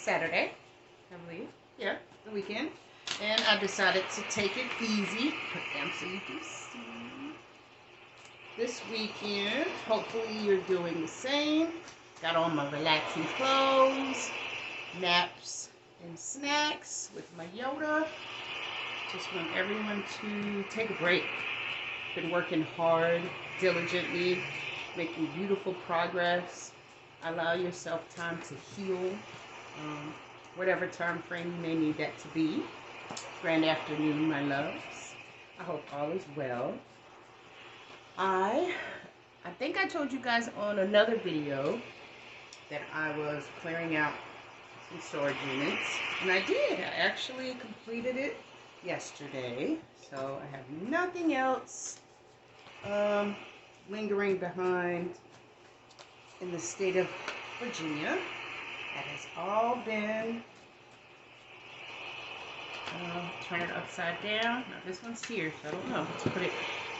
Saturday, I believe. Yeah, the weekend. And I decided to take it easy. Put down so you can see. This weekend, hopefully you're doing the same. Got on my relaxing clothes, naps and snacks with my Yoda. Just want everyone to take a break. Been working hard, diligently, making beautiful progress. Allow yourself time to heal, whatever time frame you may need that to be. Grand afternoon, my loves. I hope all is well. I think I told you guys on another video that I was clearing out some storage units, and I did. I actually completed it yesterday, so I have nothing else lingering behind in the state of Virginia. That has all been turn it upside down. Now this one's here, so I don't know. Let's put it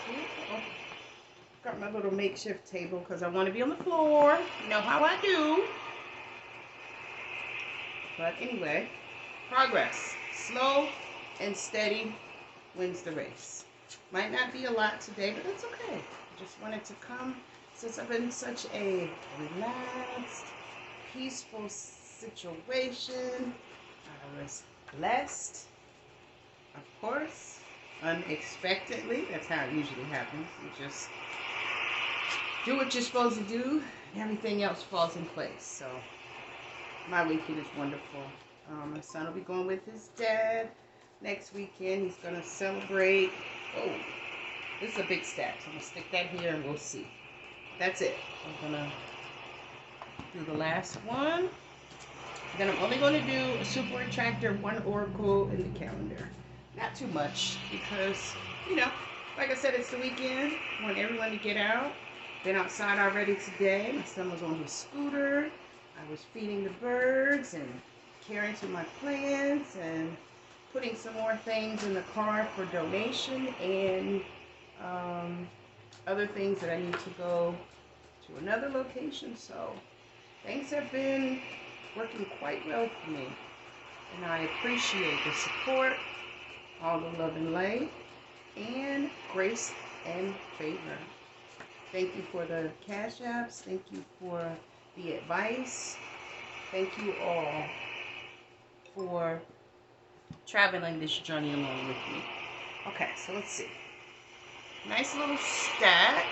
here. Oh, got my little makeshift table because I want to be on the floor. You know how I do. But anyway, progress. Slow and steady wins the race. Might not be a lot today, but that's okay. I just wanted to come since I've been in such a relaxed, peaceful situation. I was blessed, of course, unexpectedly. That's how it usually happens. You just do what you're supposed to do, and everything else falls in place. So my weekend is wonderful. My son will be going with his dad next weekend. He's going to celebrate. Oh, this is a big stack, so I'm going to stick that here and we'll see. That's it. I'm going to do the last one. Then I'm only going to do a super attractor, one oracle, in the calendar. Not too much because, you know, like I said, it's the weekend. I want everyone to get out. Been outside already today. My son was on his scooter. I was feeding the birds and caring for my plants and putting some more things in the car for donation and other things that I need to go to another location. So things have been working quite well for me, and I appreciate the support, all the love and light, and grace and favor. Thank you for the cash apps. Thank you for the advice. Thank you all for traveling this journey along with me. Okay, so let's see. Nice little stack.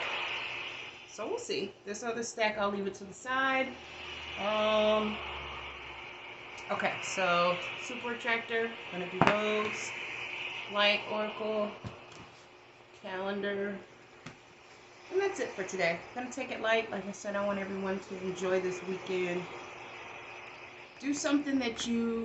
So we'll see. This other stack, I'll leave it to the side. Okay, so super attractor, gonna do those. Light oracle, calendar, and that's it for today. Gonna take it light. Like I said, I want everyone to enjoy this weekend. Do something that you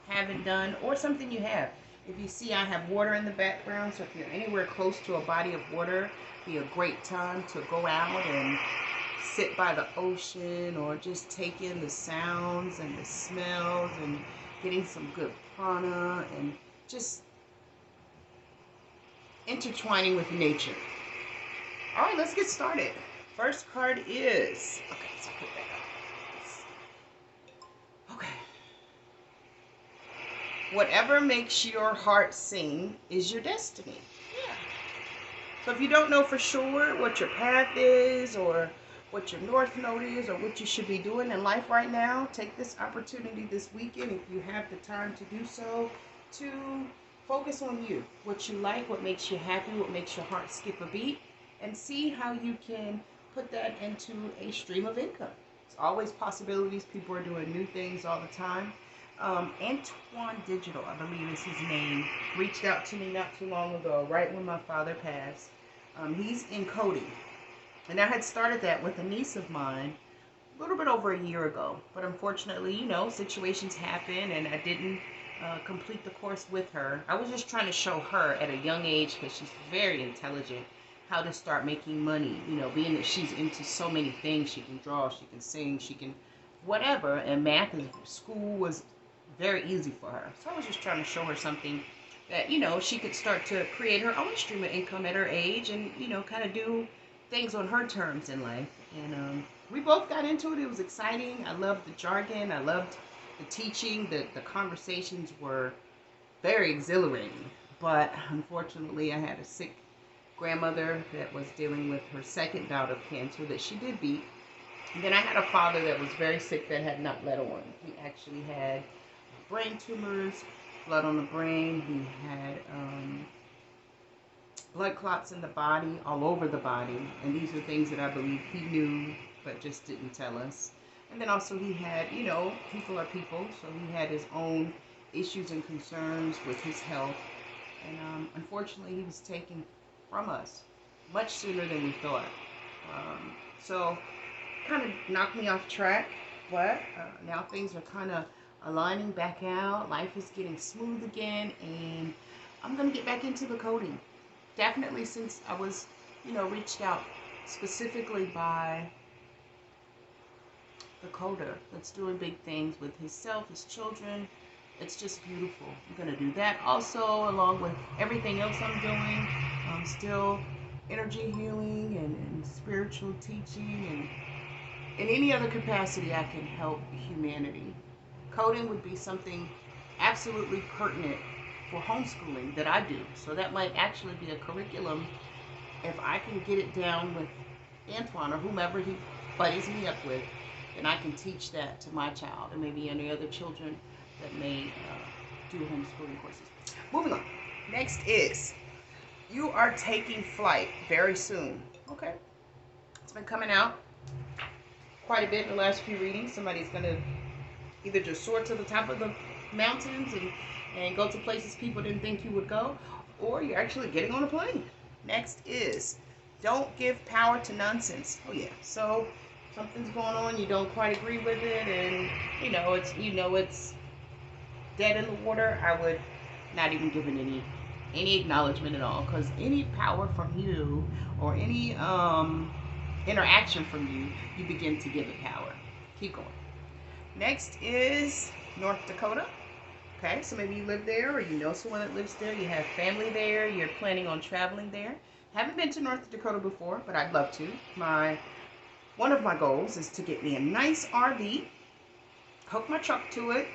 haven't done or something you have. If you see, I have water in the background, so if you're anywhere close to a body of water, be a great time to go out and sit by the ocean or just take in the sounds and the smells and getting some good prana and just intertwining with nature. All right, let's get started. First card is, okay, so put that up. Okay. Whatever makes your heart sing is your destiny. Yeah. So if you don't know for sure what your path is or what your north node is or what you should be doing in life right now, take this opportunity this weekend, if you have the time to do so, to focus on you, what you like, what makes you happy, what makes your heart skip a beat, and see how you can put that into a stream of income. It's always possibilities. People are doing new things all the time. Antoine Digital, I believe is his name, reached out to me not too long ago, right when my father passed. He's in coding, and I had started that with a niece of mine a little bit over a year ago, but unfortunately, you know, situations happen, and I didn't complete the course with her. I was just trying to show her at a young age, because she's very intelligent, how to start making money, you know, being that she's into so many things. She can draw, she can sing, she can whatever, and math and school was very easy for her. So I was just trying to show her something that, you know, she could start to create her own stream of income at her age and, you know, kind of do things on her terms in life. And we both got into it. It was exciting. I loved the jargon. I loved the teaching, the conversations were very exhilarating. But unfortunately, I had a sick grandmother that was dealing with her second bout of cancer that she did beat. And then I had a father that was very sick that had not let on. He actually had brain tumors, blood on the brain. He had blood clots in the body, all over the body. And these are things that I believe he knew, but just didn't tell us. And then also he had, you know, people are people, so he had his own issues and concerns with his health. And unfortunately, he was taken from us much sooner than we thought. So kind of knocked me off track, but now things are kind of aligning back out. Life is getting smooth again, and I'm going to get back into the coding. Definitely, since I was, you know, reached out specifically by the coder that's doing big things with himself, his children. It's just beautiful. I'm going to do that also, along with everything else I'm doing. Still energy healing and spiritual teaching, and in any other capacity I can help humanity. Coding would be something absolutely pertinent for homeschooling that I do. So that might actually be a curriculum if I can get it down with Antoine or whomever he buddies me up with, then I can teach that to my child and maybe any other children that may do homeschooling courses. Moving on. Next is, you are taking flight very soon. Okay. It's been coming out quite a bit in the last few readings. Somebody's going to either just soar to the top of the mountains and go to places people didn't think you would go, or you're actually getting on a plane. Next is, don't give power to nonsense. Oh yeah. So something's going on, you don't quite agree with it, and you know it's dead in the water. I would not even give it any acknowledgement at all, because any power from you or any interaction from you, you begin to give it power. Keep going. Next is North Dakota. Okay, so maybe you live there, or you know someone that lives there, you have family there, you're planning on traveling there. Haven't been to North Dakota before, but I'd love to. One of my goals is to get me a nice RV, hook my truck to it,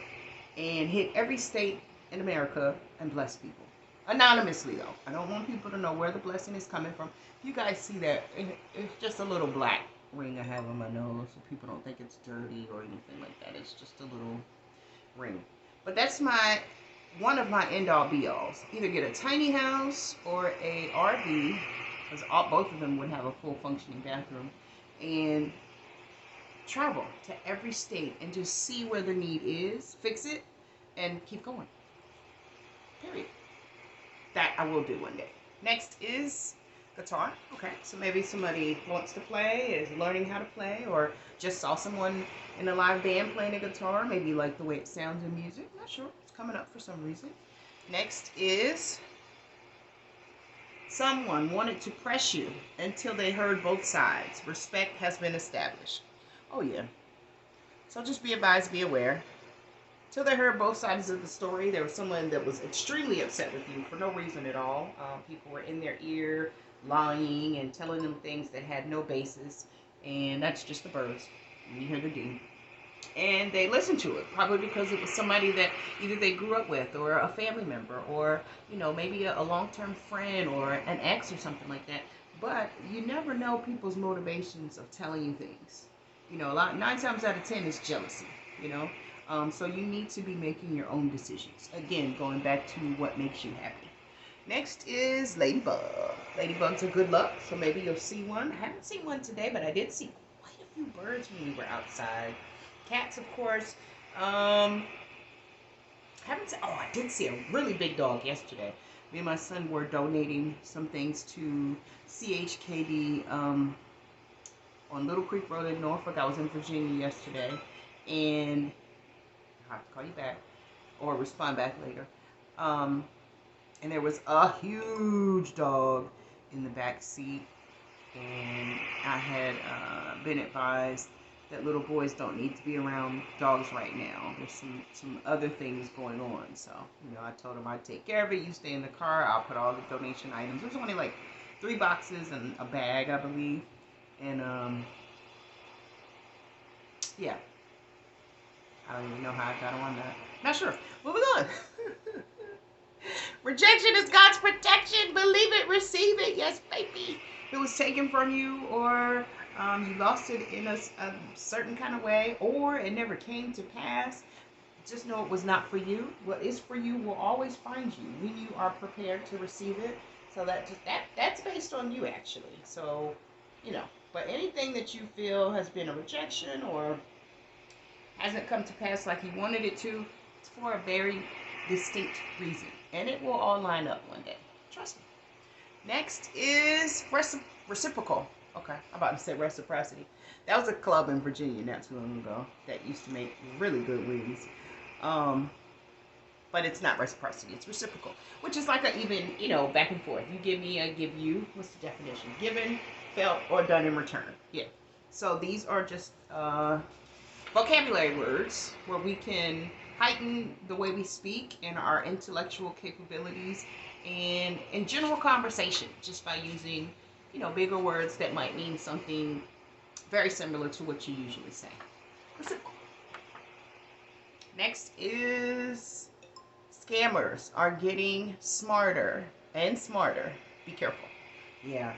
and hit every state in America and bless people. Anonymously, though. I don't want people to know where the blessing is coming from. You guys see that? It's just a little black ring I have on my nose, so people don't think it's dirty or anything like that. It's just a little ring. But that's one of my end-all be-alls. Either get a tiny house or a RV, because both of them would have a full functioning bathroom, and travel to every state and just see where the need is, fix it, and keep going. Period. That I will do one day. Next is guitar. Okay, so maybe somebody wants to play, is learning how to play, or just saw someone in a live band playing a guitar, maybe like the way it sounds in music. Not sure. It's coming up for some reason. Next is, someone wanted to press you until they heard both sides. Respect has been established. Oh yeah. So just be advised, be aware. Till they heard both sides of the story, there was someone that was extremely upset with you for no reason at all. People were in their ear, lying and telling them things that had no basis. And that's just the birds. You hear the D. And they listened to it, probably because it was somebody that either they grew up with, or a family member, or, you know, maybe a long-term friend, or an ex or something like that. But you never know people's motivations of telling you things. You know, 9 times out of 10 is jealousy, you know. So you need to be making your own decisions. Again, going back to what makes you happy. Next is Ladybug. Ladybugs are good luck, so maybe you'll see one. I haven't seen one today, but I did see quite a few birds when we were outside. Cats, of course. I did see a really big dog yesterday. Me and my son were donating some things to CHKD on Little Creek Road in Norfolk. I was in Virginia yesterday, and I'll have to call you back or respond back later. And there was a huge dog in the back seat, and I had been advised that little boys don't need to be around dogs right now. There's some other things going on. So, you know, I told him I'd take care of it. You stay in the car. I'll put all the donation items. There's only like 3 boxes and a bag, I believe. And, yeah. I don't even know how I got on that. Not sure. Moving on. Rejection is God's protection. Believe it, receive it. Yes, baby. It was taken from you, or you lost it in a certain kind of way, or it never came to pass. Just know it was not for you. What is for you will always find you when you are prepared to receive it. So that's based on you actually. So, you know, but anything that you feel has been a rejection or hasn't come to pass like you wanted it to, it's for a very distinct reason. And it will all line up one day. Trust me. Next is reciprocal. Okay, I'm about to say reciprocity. That was a club in Virginia not too long ago that used to make really good wings. But it's not reciprocity, it's reciprocal, which is like a even, back and forth. You give me, I give you. What's the definition? Given, felt, or done in return. Yeah. So these are just vocabulary words where we can heighten the way we speak and our intellectual capabilities and in general conversation just by using, bigger words that might mean something very similar to what you usually say. Reciprocal. Next is scammers are getting smarter and smarter. Be careful. Yeah,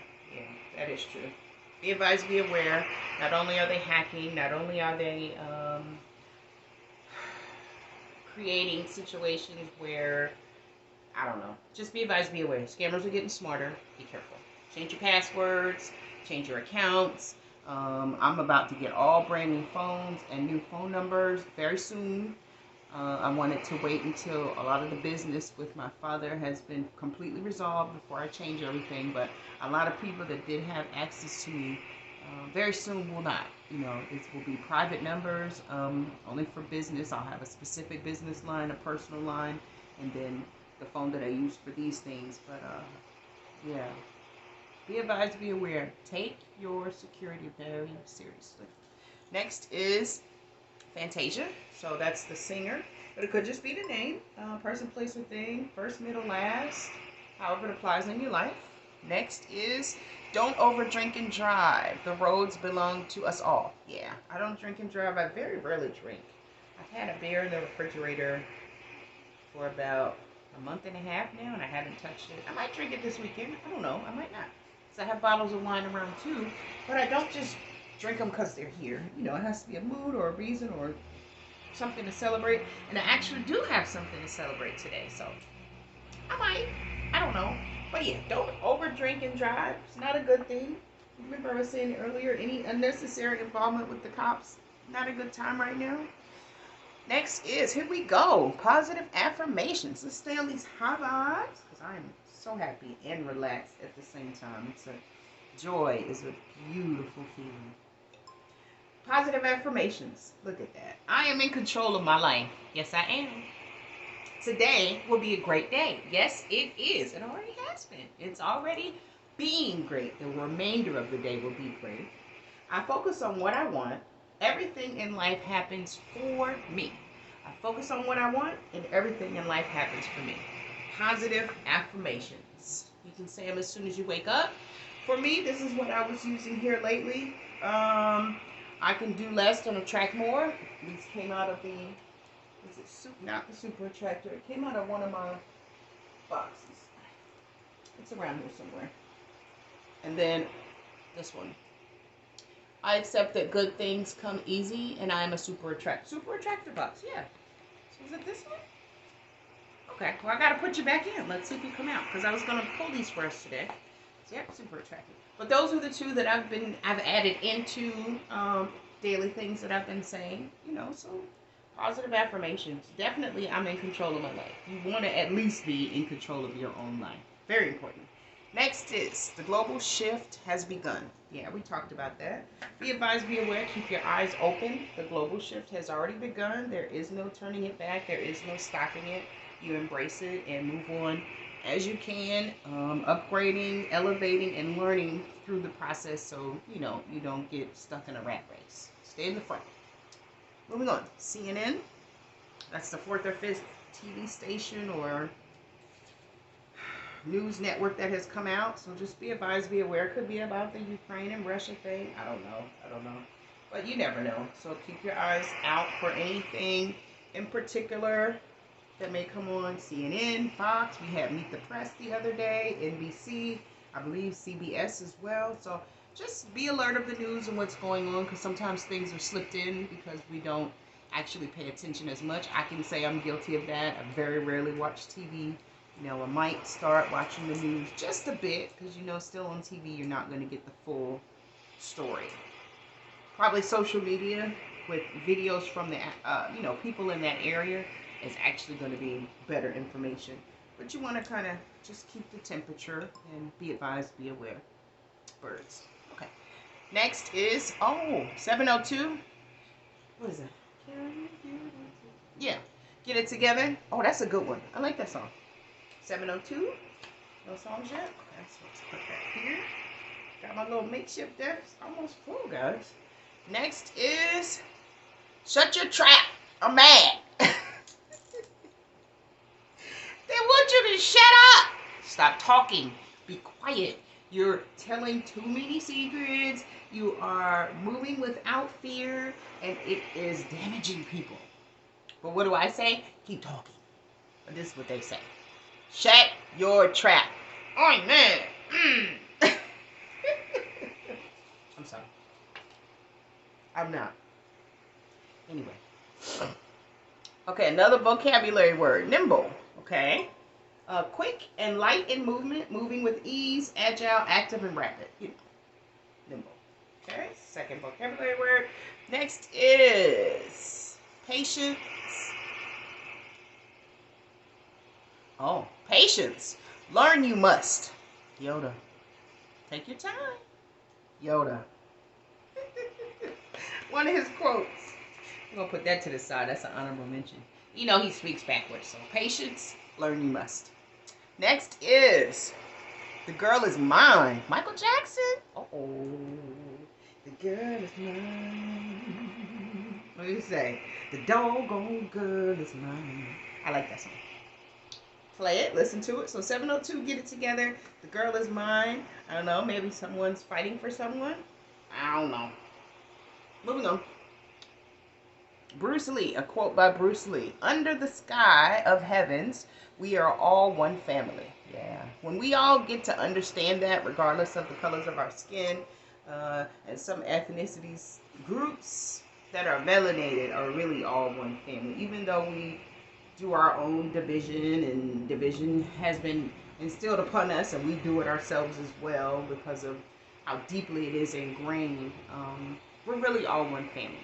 that is true. Be advised, be aware. Not only are they hacking, not only are they creating situations where, I don't know, just be advised, be aware. Scammers are getting smarter. Be careful. Change your passwords, change your accounts. I'm about to get all brand new phones and new phone numbers very soon. I wanted to wait until a lot of the business with my father has been completely resolved before I change everything. But a lot of people that did have access to me very soon will not. It will be private numbers, only for business. I'll have a specific business line, a personal line, and then the phone that I use for these things. But yeah, be advised, be aware. Take your security very seriously. Next is Fantasia. So that's the singer. But it could just be the name. Person, place, or thing. First, middle, last. However it applies in your life. Next is don't overdrink and drive. The roads belong to us all. Yeah, I don't drink and drive. I very rarely drink. I've had a beer in the refrigerator for about a month and a half now, and I haven't touched it. I might drink it this weekend. I don't know. I might not. So I have bottles of wine around too. But I don't just drink them because they're here. It has to be a mood or a reason or something to celebrate. And I actually do have something to celebrate today. So I might. I don't know. But yeah, don't over drink and drive. It's not a good thing. Remember I was saying earlier, any unnecessary involvement with the cops, not a good time right now. Next is, here we go, positive affirmations. Let's stay on these high vibes because I am so happy and relaxed at the same time. Joy is a beautiful feeling. Positive affirmations. Look at that. I am in control of my life. Yes, I am. Today will be a great day. Yes, it is. It already has been. It's already being great. The remainder of the day will be great. I focus on what I want. Everything in life happens for me. I focus on what I want, and everything in life happens for me. Positive affirmations. You can say them as soon as you wake up. For me, this is what I was using here lately. I can do less and attract more. This came out of not the super attractor. It came out of one of my boxes. It's around here somewhere. And then this one. I accept that good things come easy, and I am a super attractor box. Yeah. So is it this one? Okay. Well, I gotta put you back in. Let's see if you come out, because I was gonna pull these for us today. So, yep, super attractive. But those are the two that I've added into daily things that I've been saying. So positive affirmations. Definitely, I'm in control of my life. You want to at least be in control of your own life. Very important. Next is the global shift has begun. Yeah, we talked about that. Be advised, be aware, keep your eyes open. The global shift has already begun. There is no turning it back. There is no stopping it. You embrace it and move on as you can, upgrading, elevating, and learning through the process so, you don't get stuck in a rat race. Stay in the front. Moving on. CNN. That's the 4th or 5th TV station or news network that has come out. So just be advised, be aware. It could be about the Ukraine and Russia thing. I don't know. But you never know. So keep your eyes out for anything in particular that may come on. CNN, Fox. We had Meet the Press the other day. NBC. I believe CBS as well. So just be alert of the news and what's going on, because sometimes things are slipped in because we don't actually pay attention as much. I can say I'm guilty of that. I very rarely watch TV. You know, I might start watching the news just a bit because, you know, still on TV you're not going to get the full story. Probably social media with videos from the, you know, people in that area is actually going to be better information. But you want to kind of just keep the temperature and be advised, be aware. Birds. Okay. Next is, 702. What is it? Yeah. Get It Together. Oh, that's a good one. I like that song. 702. No songs yet? Okay, so let's put that here. Got my little makeshift there. It's almost full, guys. Next is Shut Your Trap. I'm mad. They want you to shut up. Stop talking. Be quiet. You're telling too many secrets. You are moving without fear, and it is damaging people. But what do I say? Keep talking. But this is what they say. Shut your trap. I'm mad. I'm sorry. I'm not. Anyway. Okay, another vocabulary word. Nimble. Okay. Quick and light in movement, moving with ease, agile, active, and rapid. You know, nimble. Okay, second vocabulary word. Next is patience. Oh, patience. Learn you must. Yoda. Take your time. Yoda. One of his quotes. I'm going to put that to the side. That's an honorable mention. You know he speaks backwards. So patience, learn you must. Next is The Girl Is Mine. Michael Jackson. Uh-oh. The girl is mine. What do you say? The doggone girl is mine. I like that song. Play it, listen to it. So 702, Get It Together. The Girl Is Mine. I don't know, maybe someone's fighting for someone. I don't know. Moving on. Bruce Lee, a quote by Bruce Lee. Under the sky of heavens, we are all one family. Yeah. When we all get to understand that, regardless of the colors of our skin, and some ethnicities, groups that are melanated are really all one family. Even though we do our own division, and division has been instilled upon us, and we do it ourselves as well because of how deeply it is ingrained. We're really all one family.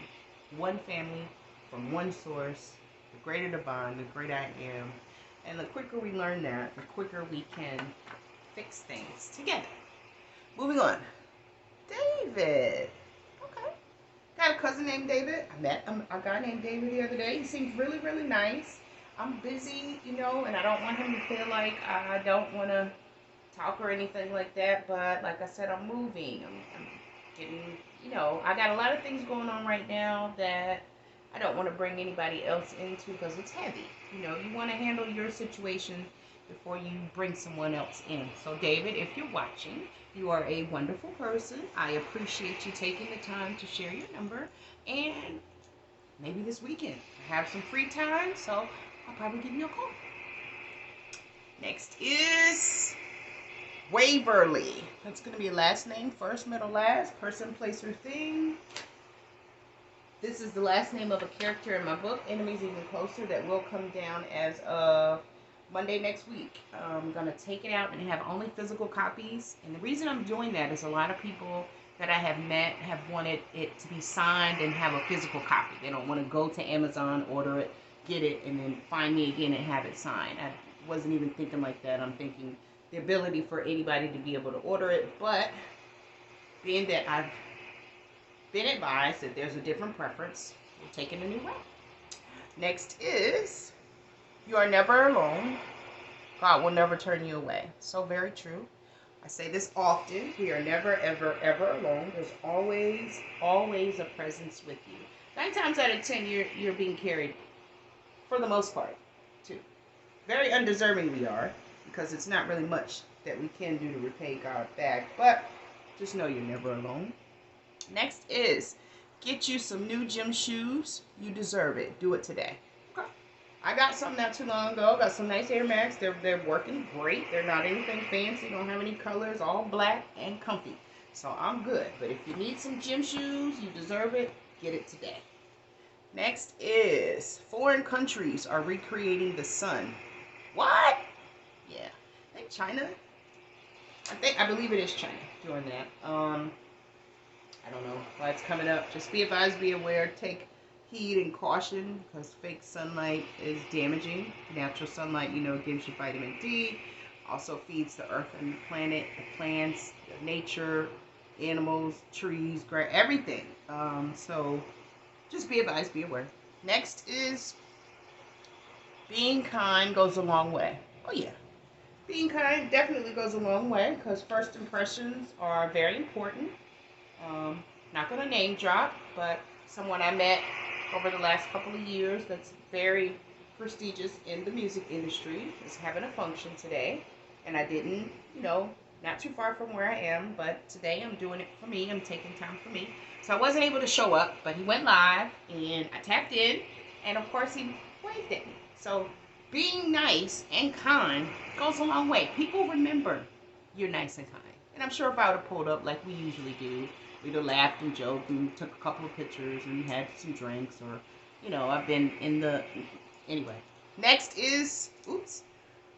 One family from one source, the greater divine, the great I am. And the quicker we learn that, the quicker we can fix things together. Moving on. David. Okay. Got a cousin named David. I met a guy named David the other day. He seems really, really nice. I'm busy, you know, and I don't want him to feel like I don't want to talk or anything like that. But like I said, I'm moving. I'm getting, you know, I got a lot of things going on right now that I don't want to bring anybody else into because it's heavy. You know, you want to handle your situation before you bring someone else in. So David, if you're watching, you are a wonderful person. I appreciate you taking the time to share your number. And maybe this weekend I have some free time, so I'll probably give you a call. Next is Waverly. That's going to be last name, first, middle, last, person, place, or thing. This is the last name of a character in my book, Enemies Even Closer, that will come down as of Monday next week. I'm going to take it out and have only physical copies. And the reason I'm doing that is a lot of people that I have met have wanted it to be signed and have a physical copy. They don't want to go to Amazon, order it, get it, and then find me again and have it signed. I wasn't even thinking like that. I'm thinking the ability for anybody to be able to order it. But being that I've been advised that there's a different preference, we're taking a new route. Next is, you are never alone. God will never turn you away. So very true. I say this often. We are never, ever, ever alone. There's always, always a presence with you. 9 times out of 10, you're being carried, for the most part, too. Very undeserving we are, because it's not really much that we can do to repay God back. But just know you're never alone. Next is Get you some new gym shoes. You deserve it. Do it today. Okay. I got some not too long ago. Got some nice Air Max. They're working great. They're not anything fancy. Don't have any colors. All black and comfy. So I'm good. But if you need some gym shoes, you deserve it. Get it today. Next is foreign countries are recreating the sun. What? Yeah. I think China. I believe it is China doing that. I don't know why it's coming up. Just be advised, be aware, take heed and caution because fake sunlight is damaging. Natural sunlight, gives you vitamin D. Also feeds the earth and the planet, the plants, the nature, animals, trees, grass, everything. So just be advised, be aware. Next is being kind goes a long way. Oh yeah. Being kind definitely goes a long way because first impressions are very important. Not going to name drop, but someone I met over the last couple of years that's very prestigious in the music industry is having a function today. And I didn't, not too far from where I am, but today I'm doing it for me. I'm taking time for me. So I wasn't able to show up, but he went live and I tapped in. And of course he waved at me. So being nice and kind goes a long way. People remember you're nice and kind. And I'm sure if I would have pulled up like we usually do, we'd have laughed and joked and took a couple of pictures and had some drinks or, I've been in the... Anyway. Next is,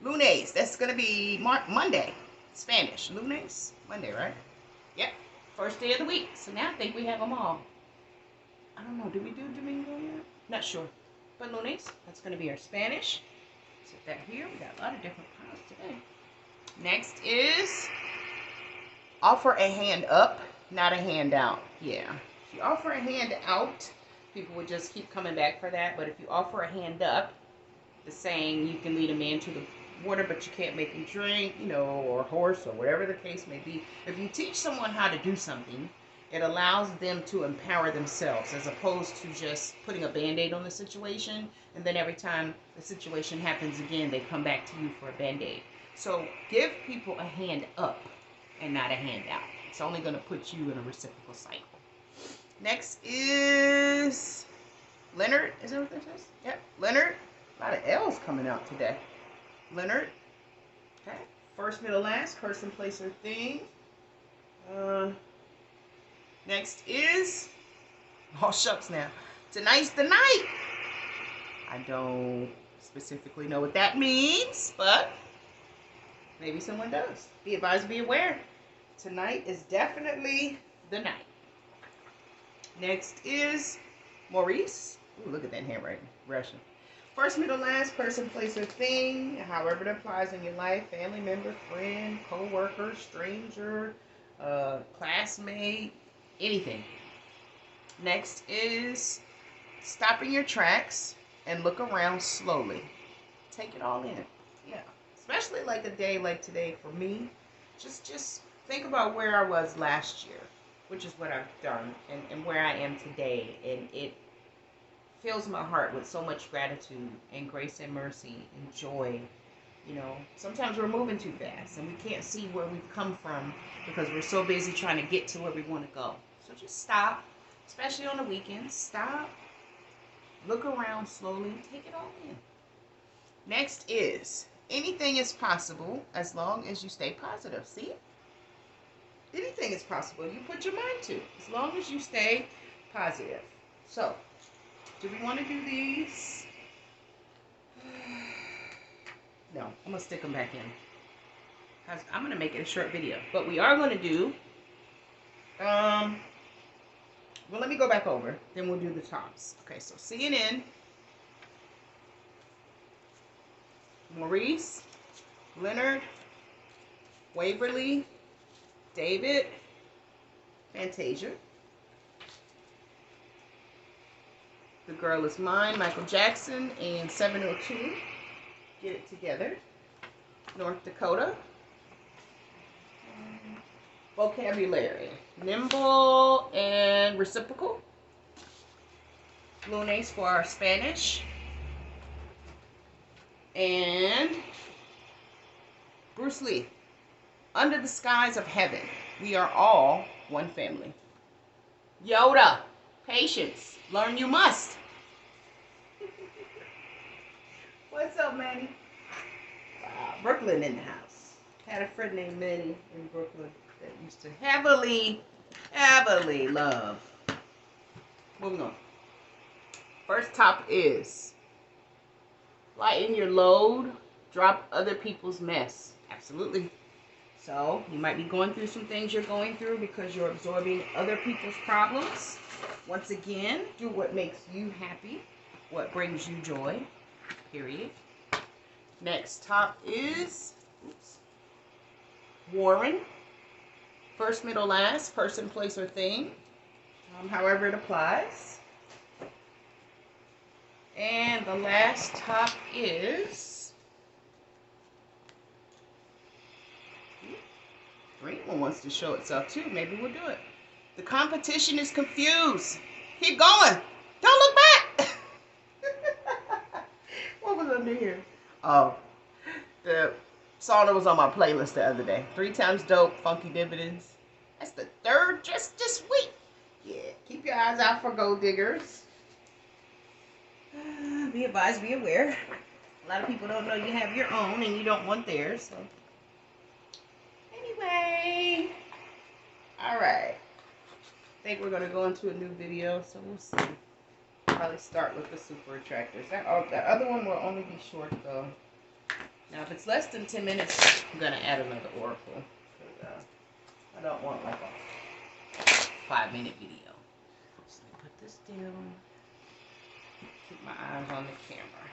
lunes. That's going to be Monday. Spanish. Lunes? Monday, right? Yep. First day of the week. So now I think we have them all. I don't know. Did we do Domingo yet? Not sure. But lunes, that's going to be our Spanish. Set that here. We got a lot of different piles today. Next is offer a hand up, not a hand out. Yeah. If you offer a hand out, people would just keep coming back for that. But if you offer a hand up, the saying, you can lead a man to the water, but you can't make him drink, or horse, or whatever the case may be. If you teach someone how to do something, it allows them to empower themselves as opposed to just putting a Band-Aid on the situation, and then every time the situation happens again, they come back to you for a Band-Aid. So give people a hand up and not a hand out. It's only going to put you in a reciprocal cycle. Next is Leonard. Is that what that says? Yep, Leonard. A lot of L's coming out today. Leonard. Okay. First, middle, last. Person, place, or thing. Next is... Oh, shucks now. Tonight's the night. I don't specifically know what that means, but maybe someone does. Be advised, be aware. Tonight is definitely the night. Next is Maurice. Ooh, look at that handwriting. Russian. First, middle, last, person, place, or thing, however it applies in your life, family member, friend, co-worker, stranger, classmate, anything. Next is stop in your tracks and look around slowly. Take it all in. Yeah. Especially like a day like today for me. Just think about where I was last year, which is what I've done, and where I am today. And it fills my heart with so much gratitude and grace and mercy and joy. Sometimes we're moving too fast and we can't see where we've come from because we're so busy trying to get to where we want to go. So just stop, especially on the weekends. Stop, look around slowly, take it all in. Next is anything is possible as long as you stay positive. See? Anything is possible. You put your mind to, as long as you stay positive. So, do we want to do these? No, I'm going to stick them back in. Because I'm going to make it a short video. But we are going to do... well, let me go back over. Then we'll do the tops. Okay, so CNN, Maurice, Leonard, Waverly, David, Fantasia. The Girl Is Mine, Michael Jackson, and 702. Get It Together. North Dakota. Vocabulary. Nimble and reciprocal. Lunes for our Spanish. And Bruce Lee. Under the skies of heaven, we are all one family. Yoda. Patience. Learn you must. What's up, Manny? Wow, Brooklyn in the house. Had a friend named Manny in Brooklyn that used to heavily love. Moving on. First top is lighten your load, drop other people's mess. Absolutely. So you might be going through some things you're going through because you're absorbing other people's problems. Once again, do what makes you happy, what brings you joy, period. Next top is Warren. First, middle, last, person, place, or thing. However it applies. And the last top is green one wants to show itself too. Maybe we'll do it. The competition is confused. Keep going. Don't look back. What was under here? Oh, the song that was on my playlist the other day. 3 Times Dope, Funky Dividends. That's the third just this week. Yeah, keep your eyes out for gold diggers. Be advised, be aware. A lot of people don't know you have your own and you don't want theirs. So. Anyway, all right. I think we're going to go into a new video, so we'll see. Probably start with the super attractors. That other one will only be short, though. Now, if it's less than 10 minutes, I'm going to add another oracle. I don't want like a 5-minute video. So let me put this down. Keep my eyes on the camera.